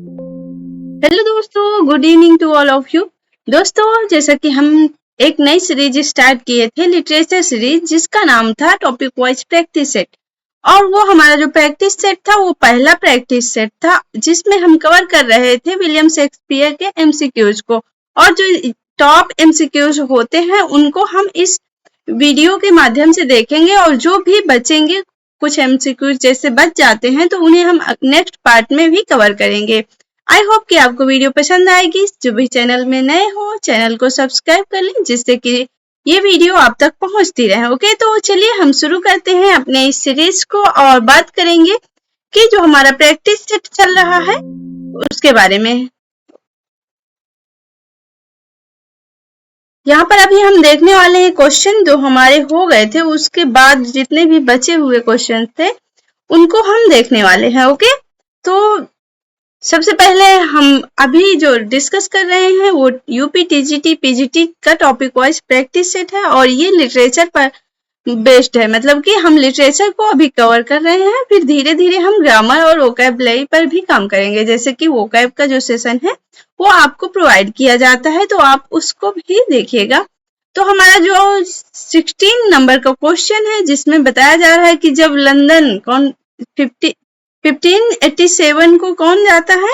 Hello दोस्तों, good evening to all of you. दोस्तों, जैसा कि हम एक नई सीरीज स्टार्ट किए थे, लिटरेचर सीरीज, जिसका नाम था टॉपिक वाइज प्रैक्टिस सेट। और वो हमारा जो प्रैक्टिस सेट था वो पहला प्रैक्टिस सेट था, जिसमें हम कवर कर रहे थे विलियम शेक्सपियर के एमसीक्यूज को। और जो टॉप एमसीक्यूज होते हैं उनको हम इस वीडियो के माध्यम से देखेंगे, और जो भी बचेंगे, कुछ एमसीक्यूज जैसे बच जाते हैं तो उन्हें हम नेक्स्ट पार्ट में भी कवर करेंगे। आई होप कि आपको वीडियो पसंद आएगी। जो भी चैनल में नए हो, चैनल को सब्सक्राइब कर लें, जिससे कि ये वीडियो आप तक पहुंचती रहे। ओके, तो चलिए हम शुरू करते हैं अपने इस सीरीज को और बात करेंगे कि जो हमारा प्रैक्टिस सेट चल रहा है उसके बारे में। यहाँ पर अभी हम देखने वाले हैं क्वेश्चन जो हमारे हो गए थे, उसके बाद जितने भी बचे हुए क्वेश्चन थे उनको हम देखने वाले हैं। ओके, तो सबसे पहले हम अभी जो डिस्कस कर रहे हैं वो यूपी टीजीटी पीजीटी का टॉपिक वाइज प्रैक्टिस सेट है, और ये लिटरेचर पर बेस्ड है। मतलब कि हम लिटरेचर को अभी कवर कर रहे हैं, फिर धीरे धीरे हम ग्रामर और वोकैबुलरी पर भी काम करेंगे। जैसे कि वोकैब का जो सेशन है वो आपको प्रोवाइड किया जाता है, तो आप उसको भी देखिएगा। तो हमारा जो 16 नंबर का क्वेश्चन है, जिसमें बताया जा रहा है कि जब लंदन 1587 को कौन जाता है,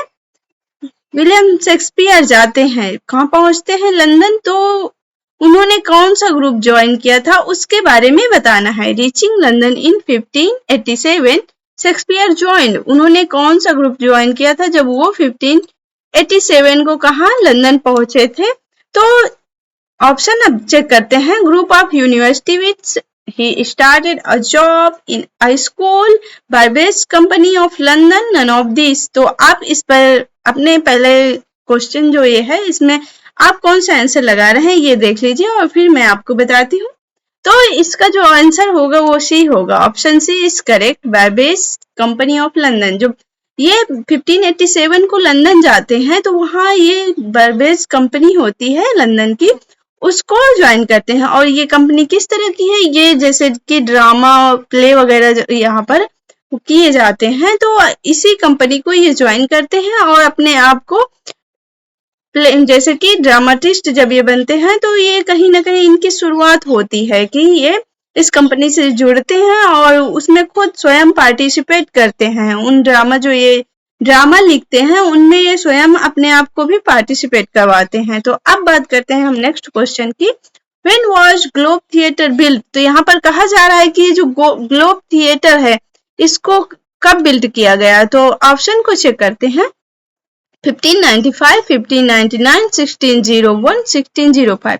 विलियम शेक्सपियर जाते हैं। कहाँ पहुंचते हैं, लंदन। तो उन्होंने कौन सा ग्रुप ज्वाइन किया था उसके बारे में बताना है। रीचिंग लंदन इन 1587 शेक्सपियर ज्वाइन, उन्होंने कौन सा ग्रुप ज्वाइन किया था जब वो 1587 को कहाँ, लंदन पहुंचे थे। तो ऑप्शन अब चेक करते हैं। Group of university which he started a job in a school, Barbès Company of London, none of these। तो आप इस पर अपने पहले क्वेश्चन जो ये है इसमें आप कौन सा आंसर लगा रहे हैं ये देख लीजिए, और फिर मैं आपको बताती हूँ। तो इसका जो आंसर होगा वो सी होगा, option C is correct, Barbary company of London. जो ये 1587 को लंदन जाते हैं तो वहाँ ये बारबेस कंपनी होती है लंदन की, उसको ज्वाइन करते हैं। और ये कंपनी किस तरह की है, ये जैसे कि ड्रामा प्ले वगैरह यहाँ पर किए जाते हैं, तो इसी कंपनी को ये ज्वाइन करते हैं और अपने आप को जैसे कि ड्रामाटिस्ट जब ये बनते हैं तो ये कहीं ना कहीं इनकी शुरुआत होती है कि ये इस कंपनी से जुड़ते हैं और उसमें खुद स्वयं पार्टिसिपेट करते हैं। उन ड्रामा जो ये ड्रामा लिखते हैं उनमें ये स्वयं अपने आप को भी पार्टिसिपेट करवाते हैं। तो अब बात करते हैं हम नेक्स्ट क्वेश्चन की। When was globe theatre build. तो यहाँ पर कहा जा रहा है कि जो ग्लोब थिएटर है इसको कब बिल्ड किया गया। तो ऑप्शन को चेक करते हैं। 1595, 1599, 1601, 1605।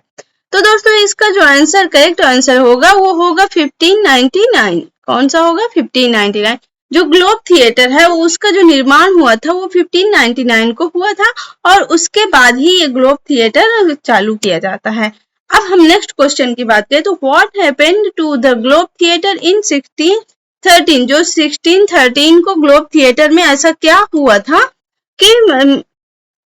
तो दोस्तों इसका जो आंसर करेक्ट आंसर होगा वो होगा 1599। कौन सा होगा, 1599। जो ग्लोब थिएटर है उसका जो निर्माण हुआ था वो 1599 को हुआ था, और उसके बाद ही ये ग्लोब थिएटर चालू किया जाता है। अब हम नेक्स्ट क्वेश्चन की बात करें तो what happened to the Globe Theatre in 1613। जो 1613 को ग्लोब थिएटर में ऐसा क्या हुआ था कि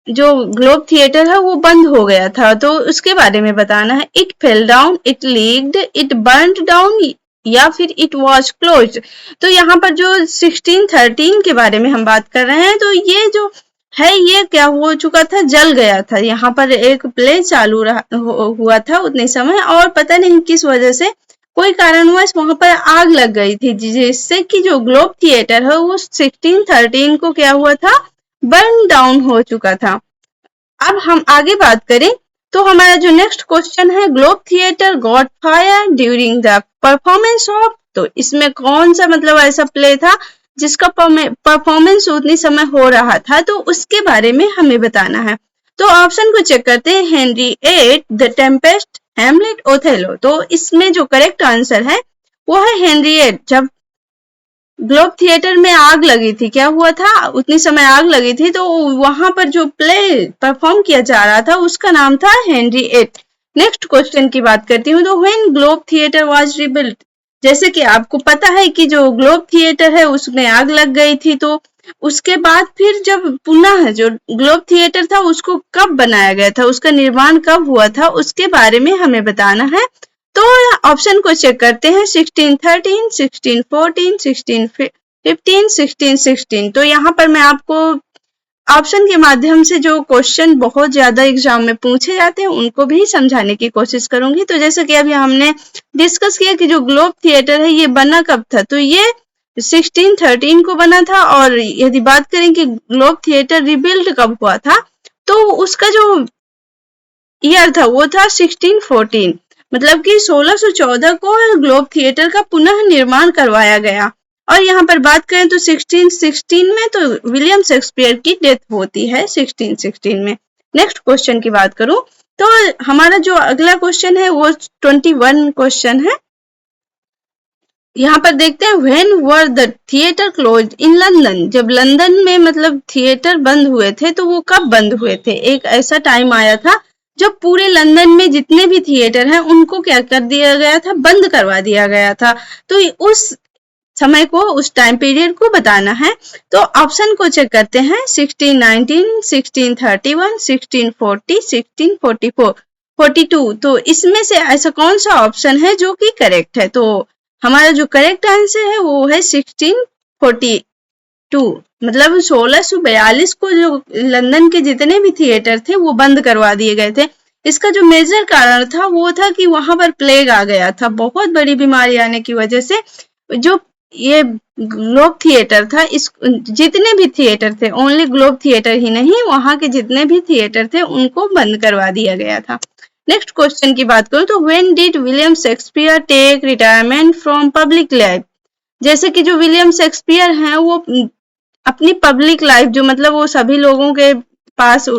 जो ग्लोब थिएटर है वो बंद हो गया था, तो उसके बारे में बताना है। It fell down, it leaked, it burned down, या फिर इट वॉज क्लोज्ड। तो यहाँ पर जो 1613 के बारे में हम बात कर रहे हैं, तो ये जो है ये क्या हो चुका था, जल गया था। यहाँ पर एक प्ले चालू हुआ था उतने समय, और पता नहीं किस वजह से कोई कारणवश वहां पर आग लग गई थी, जिससे कि जो ग्लोब थिएटर है वो 1613 को क्या हुआ था, बर्न डाउन हो चुका था। अब हम आगे बात करें तो हमारा जो नेक्स्ट क्वेश्चन है, globe theatre got fire during the performance of. तो इसमें कौन सा मतलब ऐसा प्ले था जिसका परफॉर्मेंस उतनी समय हो रहा था, तो उसके बारे में हमें बताना है। तो ऑप्शन को चेक करते हैं। Henry eight, the Tempest, Hamlet, Othello. तो इसमें जो करेक्ट आंसर है वो है हेनरी एट। जब ग्लोब थिएटर में आग लगी थी, क्या हुआ था, उतनी समय आग लगी थी, तो वहां पर जो प्ले परफॉर्म किया जा रहा था उसका नाम था हेनरी एट। नेक्स्ट क्वेश्चन की बात करती हूँ। तो when globe theatre was rebuilt. जैसे कि आपको पता है कि जो ग्लोब थिएटर है उसमें आग लग गई थी, तो उसके बाद फिर जब पुनः जो ग्लोब थिएटर था उसको कब बनाया गया था, उसका निर्माण कब हुआ था, उसके बारे में हमें बताना है। तो ऑप्शन को चेक करते हैं। 1613, 1614, 1615, 1616। तो यहाँ पर मैं आपको ऑप्शन के माध्यम से जो क्वेश्चन बहुत ज्यादा एग्जाम में पूछे जाते हैं उनको भी समझाने की कोशिश करूंगी। तो जैसे कि अभी हमने डिस्कस किया कि जो ग्लोब थिएटर है ये बना कब था, तो ये 1613 को बना था। और यदि बात करें कि ग्लोब थिएटर रिबिल्ड कब हुआ था, तो उसका जो ईयर था वो था 1614, मतलब कि 1614 को ग्लोब थिएटर का पुनः निर्माण करवाया गया। और यहाँ पर बात करें तो 1616 में तो विलियम शेक्सपियर की डेथ होती है 1616 में। नेक्स्ट क्वेश्चन की बात करूं तो हमारा जो अगला क्वेश्चन है वो 21 क्वेश्चन है। यहाँ पर देखते हैं when were the theatre closed in London, जब लंदन में मतलब थिएटर बंद हुए थे तो वो कब बंद हुए थे। एक ऐसा टाइम आया था जब पूरे लंदन में जितने भी थिएटर हैं उनको क्या कर दिया गया था, बंद करवा दिया गया था। तो उस समय को, उस टाइम पीरियड को बताना है। तो ऑप्शन को चेक करते हैं 1619, 1631, 1640, 1644, 42। तो इसमें से ऐसा कौन सा ऑप्शन है जो कि करेक्ट है। तो हमारा जो करेक्ट आंसर है वो है 1642, मतलब 1642 को जो लंदन के जितने भी थिएटर थे वो बंद करवा दिए गए थे। इसका जो मेजर कारण था वो था कि वहां पर प्लेग आ गया था, बहुत बड़ी बीमारी आने की वजह से जो ये ग्लोब थिएटर था, इस जितने भी थिएटर थे, ओनली ग्लोब थिएटर ही नहीं, वहां के जितने भी थिएटर थे उनको बंद करवा दिया गया था। नेक्स्ट क्वेश्चन की बात करूं तो when did William Shakespeare take retirement from public life. जैसे कि जो विलियम शेक्सपियर हैं वो अपनी पब्लिक लाइफ, जो मतलब वो सभी लोगों के पास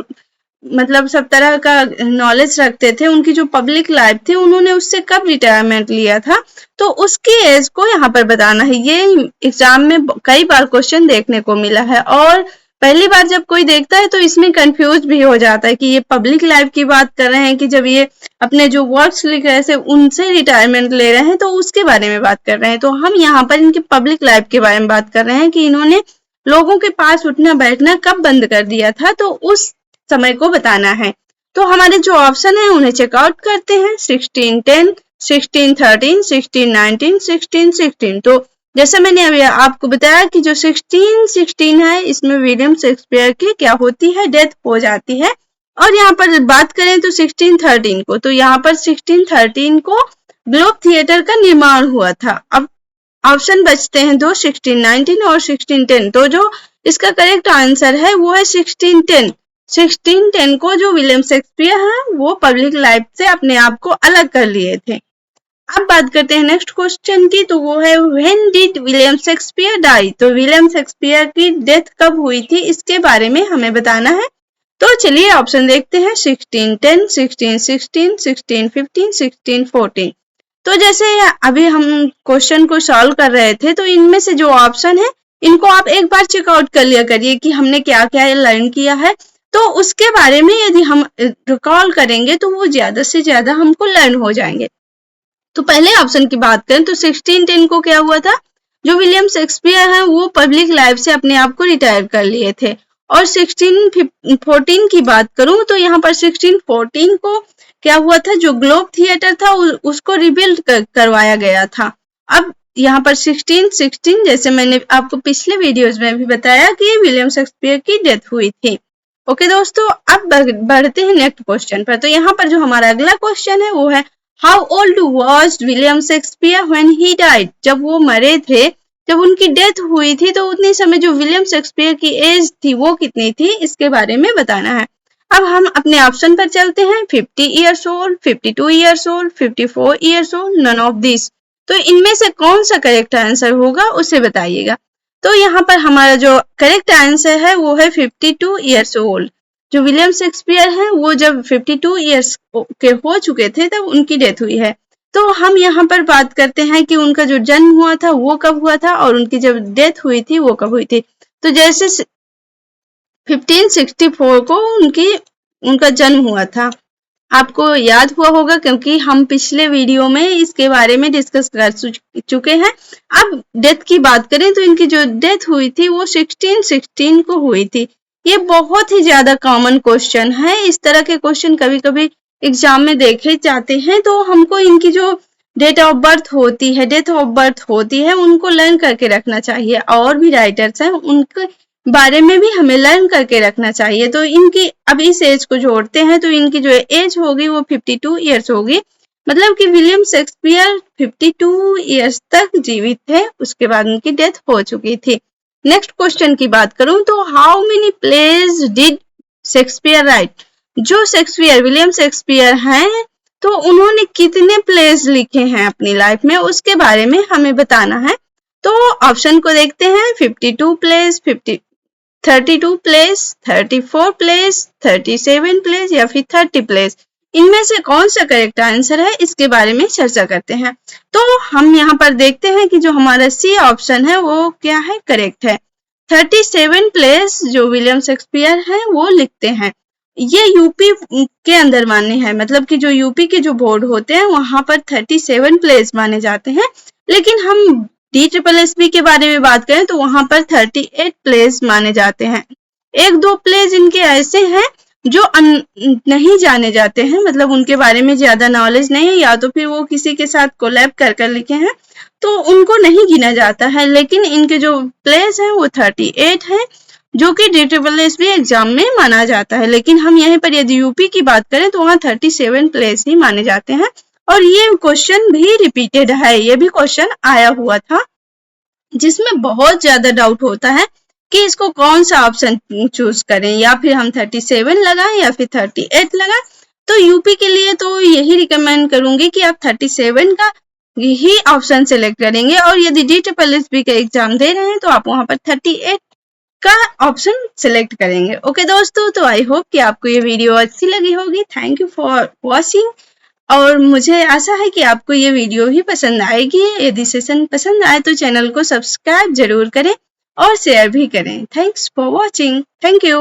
मतलब सब तरह का नॉलेज रखते थे, उनकी जो पब्लिक लाइफ थी उन्होंने उससे कब रिटायरमेंट लिया था, तो उसकी एज को यहाँ पर बताना है। ये एग्जाम में कई बार क्वेश्चन देखने को मिला है और पहली बार जब कोई देखता है तो इसमें कंफ्यूज भी हो जाता है कि ये पब्लिक लाइफ की बात कर रहे हैं कि जब ये अपने जो वर्क्स लिख रहे थे उनसे रिटायरमेंट ले रहे हैं तो उसके बारे में बात कर रहे हैं। तो हम यहाँ पर इनकी पब्लिक लाइफ के बारे में बात कर रहे हैं कि इन्होंने लोगों के पास उठना बैठना कब बंद कर दिया था, तो उस समय को बताना है। तो हमारे जो ऑप्शन है उन्हें चेकआउट करते हैं 1610, 1613, 1619, 1616। तो जैसे मैंने अभी आपको बताया कि जो 1616 है इसमें विलियम शेक्सपियर की क्या होती है, डेथ हो जाती है। और यहाँ पर बात करें तो 1613 को, तो यहाँ पर 1613 को ग्लोब थिएटर का निर्माण हुआ था। अब ऑप्शन बचते हैं दो, 1619 और 1610। तो जो इसका करेक्ट आंसर है वो है 1610। 1610 को जो विलियम शेक्सपियर हैं वो पब्लिक लाइफ से अपने आप को अलग कर लिए थे। अब बात करते हैं नेक्स्ट क्वेश्चन की, तो वो है when did William Shakespeare die. तो विलियम शेक्सपियर की डेथ कब हुई थी इसके बारे में हमें बताना है। तो चलिए ऑप्शन देखते हैं 1610, 1616, 1615, 1614। तो जैसे अभी हम क्वेश्चन को सॉल्व कर रहे थे तो इनमें से जो ऑप्शन है इनको आप एक बार चेकआउट कर लिया करिए कि हमने क्या क्या लर्न किया है। तो उसके बारे में यदि हम रिकॉल करेंगे तो वो ज्यादा से ज्यादा हमको लर्न हो जाएंगे। तो पहले ऑप्शन की बात करें तो 1610 को क्या हुआ था, जो विलियम शेक्सपियर है वो पब्लिक लाइफ से अपने आप को रिटायर कर लिए थे। और 1614 की बात करूं तो यहाँ पर 1614 को क्या हुआ था, जो ग्लोब थिएटर था उसको रिबिल्ड करवाया गया था। अब यहाँ पर 1616 जैसे मैंने आपको पिछले वीडियोस में भी बताया कि विलियम शेक्सपियर की डेथ हुई थी। ओके दोस्तों, अब बढ़ते हैं नेक्स्ट क्वेश्चन पर। तो यहाँ पर जो हमारा अगला क्वेश्चन है वो है how old was William Shakespeare when he died. जब वो मरे थे, जब उनकी डेथ हुई थी तो उतने समय जो विलियम शेक्सपियर की एज थी वो कितनी थी इसके बारे में बताना है। अब हम अपने ऑप्शन पर चलते हैं 50 years old, 52 years old, 54 years old, none of this. तो इनमें से कौन सा करेक्ट आंसर होगा उसे बताइएगा। तो यहाँ पर हमारा जो करेक्ट आंसर है वो है 52 इयर्स ओल्ड। जो विलियम शेक्सपियर हैं वो जब 52 इयर्स के हो चुके थे तब उनकी डेथ हुई है। तो हम यहाँ पर बात करते हैं कि उनका जो जन्म हुआ था वो कब हुआ था और उनकी जब डेथ हुई थी वो कब हुई थी। तो जैसे 1564 को उनका जन्म हुआ था, आपको याद हुआ होगा क्योंकि हम पिछले वीडियो में इसके बारे में डिस्कस कर चुके हैं। अब डेथ की बात करें तो इनकी जो डेथ हुई थी वो 1616 को हुई थी। ये बहुत ही ज्यादा कॉमन क्वेश्चन है, इस तरह के क्वेश्चन कभी कभी एग्जाम में देखे जाते हैं। तो हमको इनकी जो डेट ऑफ बर्थ होती है, डेथ ऑफ बर्थ होती है, उनको लर्न करके रखना चाहिए। और भी राइटर्स हैं बारे में भी हमें लर्न करके रखना चाहिए। तो इनकी अब इस एज को जोड़ते हैं तो इनकी जो एज होगी वो 52 ईयर्स होगी। मतलब कि विलियम शेक्सपियर 52 ईयर्स तक जीवित थे, उसके बाद उनकी डेथ हो चुकी थी। नेक्स्ट क्वेश्चन की बात करूं तो how many plays did Shakespeare write? जो शेक्सपियर विलियम शेक्सपियर हैं तो उन्होंने कितने प्लेज लिखे हैं अपनी लाइफ में, उसके बारे में हमें बताना है। तो ऑप्शन को देखते हैं, 52 प्लेज, 32 प्लेज, 34 प्लेज, 37 प्लेज या फिर 30 प्लेज। इनमें से कौन सा करेक्ट आंसर है, इसके बारे में चर्चा करते हैं। तो हम यहाँ पर देखते हैं कि जो हमारा सी ऑप्शन है वो क्या है, करेक्ट है। 37 प्लेज जो विलियम शेक्सपियर हैं वो लिखते हैं। ये यूपी के अंदर माने हैं, मतलब कि जो यूपी के जो बोर्ड होते हैं वहां पर 37 प्लेज माने जाते हैं। लेकिन हम DSSB के बारे में बात करें तो वहां पर 38 प्लेज माने जाते हैं। एक दो प्लेज इनके ऐसे हैं जो नहीं जाने जाते हैं, मतलब उनके बारे में ज्यादा नॉलेज नहीं है, या तो फिर वो किसी के साथ कोलैब कर लिखे हैं तो उनको नहीं गिना जाता है। लेकिन इनके जो प्लेज हैं वो 38 हैं जो कि DSSB एग्जाम में माना जाता है। लेकिन हम यहाँ पर यदि यूपी की बात करें तो वहाँ 37 प्लेज ही माने जाते हैं। और ये क्वेश्चन भी रिपीटेड है, ये भी क्वेश्चन आया हुआ था जिसमें बहुत ज्यादा डाउट होता है कि इसको कौन सा ऑप्शन चूज करें, या फिर हम 37 लगाएं या फिर 38 लगाएं। तो यूपी के लिए तो यही रिकमेंड करूंगी कि आप 37 का ही ऑप्शन सेलेक्ट करेंगे, और यदि DSSB का एग्जाम दे रहे हैं तो आप वहां पर 38 का ऑप्शन सिलेक्ट करेंगे। ओके दोस्तों, तो आई होप कि आपको ये वीडियो अच्छी लगी होगी। थैंक यू फॉर वॉचिंग, और मुझे आशा है कि आपको ये वीडियो भी पसंद आएगी। यदि सेशन पसंद आए तो चैनल को सब्सक्राइब जरूर करें और शेयर भी करें। Thanks for watching. Thank you.